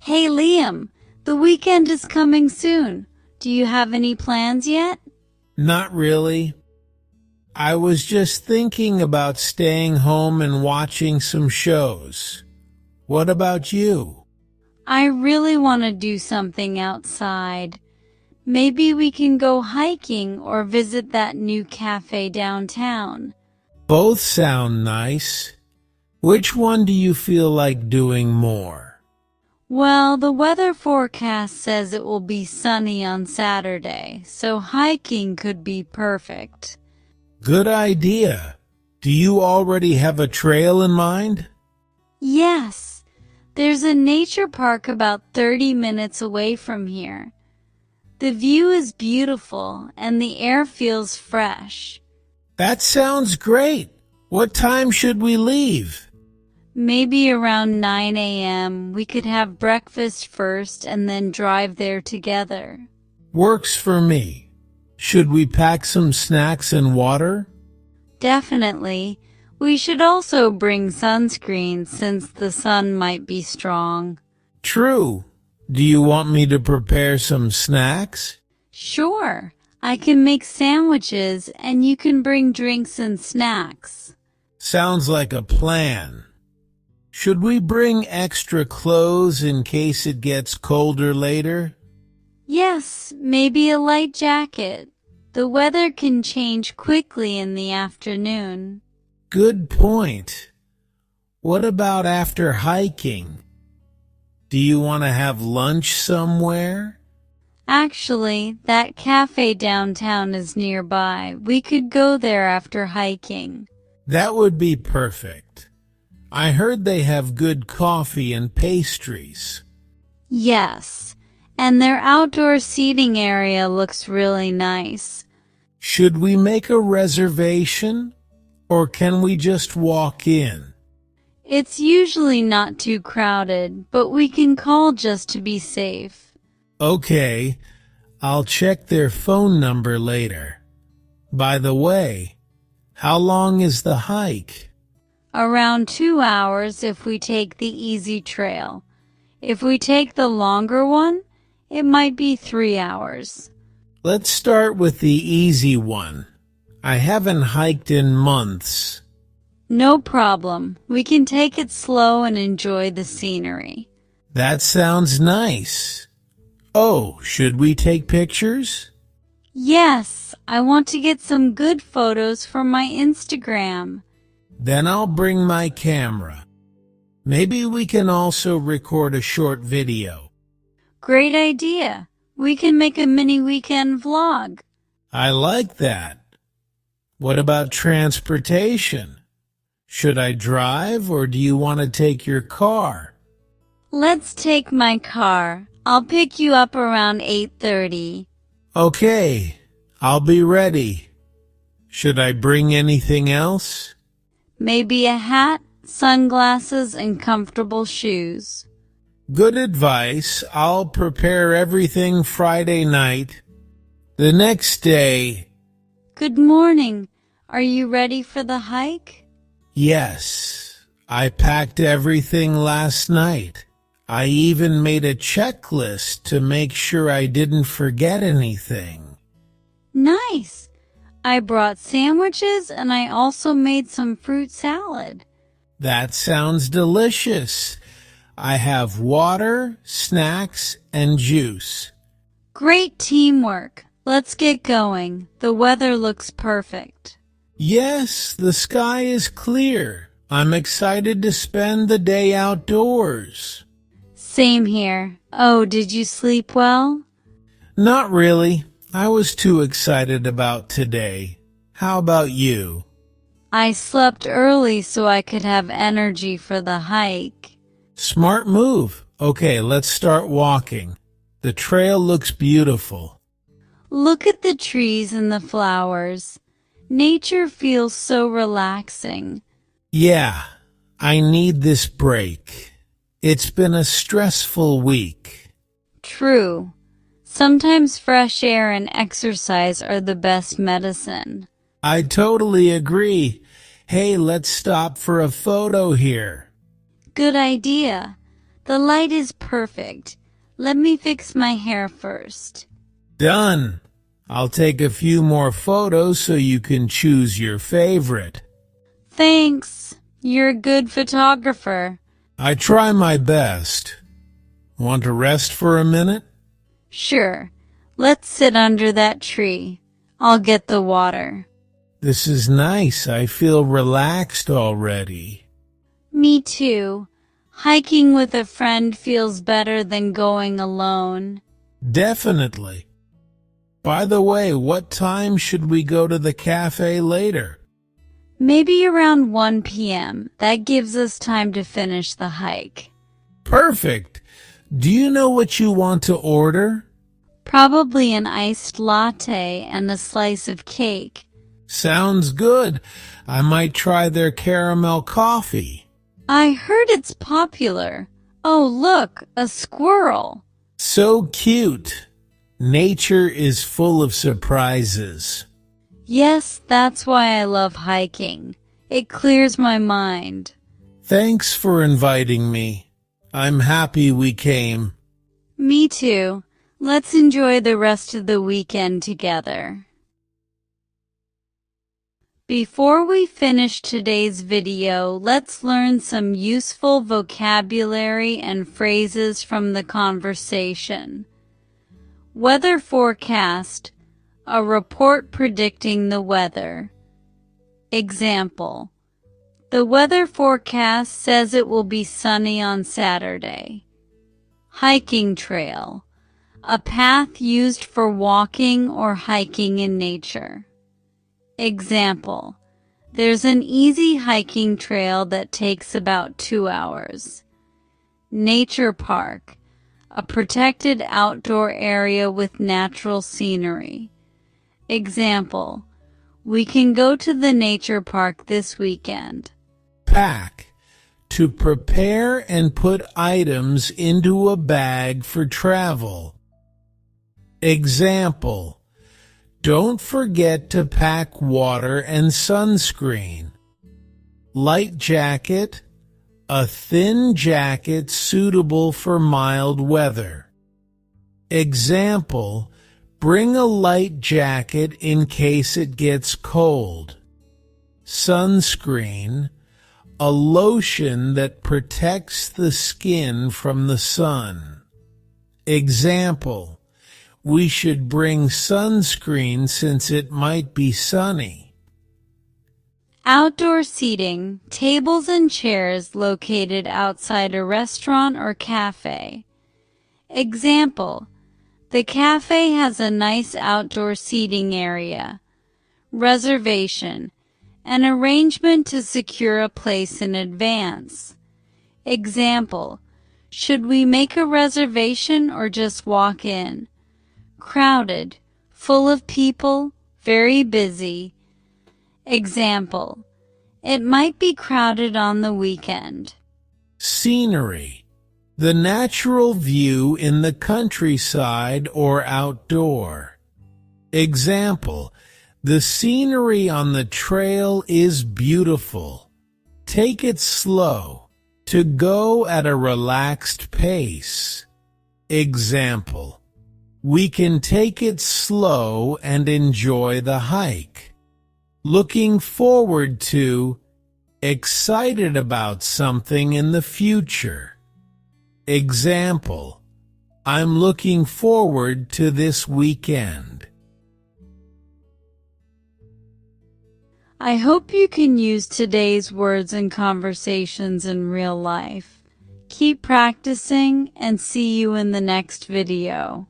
Hey Liam, the weekend is coming soon. Do you have any plans yet? Not really. I was just thinking about staying home and watching some shows. What about you? I really want to do something outside. Maybe we can go hiking or visit that new cafe downtown. Both sound nice. Which one do you feel like doing more? Well, the weather forecast says it will be sunny on Saturday, so hiking could be perfect. Good idea. Do you already have a trail in mind? Yes, there's a nature park about 30 minutes away from here. The view is beautiful and the air feels fresh. That sounds great. What time should we leave? Maybe around 9 a.m. we could have breakfast first and then drive there together. Works for me. Should we pack some snacks and water? Definitely. We should also bring sunscreen since the sun might be strong. True. Do you want me to prepare some snacks? Sure. I can make sandwiches and you can bring drinks and snacks. Sounds like a plan. Should we bring extra clothes in case it gets colder later? Yes, maybe a light jacket. The weather can change quickly in the afternoon. Good point. What about after hiking? Do you want to have lunch somewhere? Actually, that cafe downtown is nearby. We could go there after hiking. That would be perfect. I heard they have good coffee and pastries. Yes, and their outdoor seating area looks really nice. Should we make a reservation, or can we just walk in? It's usually not too crowded, but we can call just to be safe. Okay, I'll check their phone number later. By the way, how long is the hike? Around 2 hours if we take the easy trail. If we take the longer one, it might be 3 hours. Let's start with the easy one. I haven't hiked in months. No problem. We can take it slow and enjoy the scenery. That sounds nice. Oh, should we take pictures? Yes, I want to get some good photos for my Instagram. Then I'll bring my camera. Maybe we can also record a short video. Great idea. We can make a mini weekend vlog. I like that. What about transportation? Should I drive or do you want to take your car? Let's take my car. I'll pick you up around 8:30. Okay, I'll be ready. Should I bring anything else? Maybe a hat, sunglasses, and comfortable shoes. Good advice. I'll prepare everything Friday night. The next day. Good morning. Are you ready for the hike? Yes, I packed everything last night. I even made a checklist to make sure I didn't forget anything. Nice. I brought sandwiches and I also made some fruit salad. That sounds delicious. I have water, snacks, and juice. Great teamwork. Let's get going. The weather looks perfect. Yes, the sky is clear. I'm excited to spend the day outdoors. Same here. Oh, did you sleep well? Not really. I was too excited about today. How about you? I slept early so I could have energy for the hike. Smart move. Okay, let's start walking. The trail looks beautiful. Look at the trees and the flowers. Nature feels so relaxing. Yeah, I need this break. It's been a stressful week. True. Sometimes fresh air and exercise are the best medicine. I totally agree. Hey, let's stop for a photo here. Good idea. The light is perfect. Let me fix my hair first. Done. I'll take a few more photos so you can choose your favorite. Thanks. You're a good photographer. I try my best. Want to rest for a minute? Sure. Let's sit under that tree. I'll get the water. This is nice. I feel relaxed already. Me too. Hiking with a friend feels better than going alone. Definitely. By the way, what time should we go to the cafe later? Maybe around 1 p.m. That gives us time to finish the hike. Perfect. Do you know what you want to order? Probably an iced latte and a slice of cake. Sounds good. I might try their caramel coffee. I heard it's popular. Oh, look, a squirrel. So cute. Nature is full of surprises. Yes, that's why I love hiking. It clears my mind. Thanks for inviting me. I'm happy we came. Me too. Let's enjoy the rest of the weekend together. Before we finish today's video, let's learn some useful vocabulary and phrases from the conversation. Weather forecast, a report predicting the weather. Example: the weather forecast says it will be sunny on Saturday. Hiking trail, a path used for walking or hiking in nature. Example: there's an easy hiking trail that takes about 2 hours. Nature park, a protected outdoor area with natural scenery. Example: we can go to the nature park this weekend. Pack, to prepare and put items into a bag for travel. Example: don't forget to pack water and sunscreen. Light jacket, a thin jacket suitable for mild weather. Example: bring a light jacket in case it gets cold. Sunscreen, a lotion that protects the skin from the sun. Example: we should bring sunscreen since it might be sunny. Outdoor seating, tables and chairs located outside a restaurant or cafe. Example: the cafe has a nice outdoor seating area. Reservation, an arrangement to secure a place in advance. Example: should we make a reservation or just walk in? Crowded, full of people, very busy. Example: it might be crowded on the weekend. Scenery, the natural view in the countryside or outdoor. Example: the scenery on the trail is beautiful. Take it slow, to go at a relaxed pace. Example: we can take it slow and enjoy the hike. Looking forward to, excited about something in the future. Example: I'm looking forward to this weekend. I hope you can use today's words and conversations in real life. Keep practicing and see you in the next video.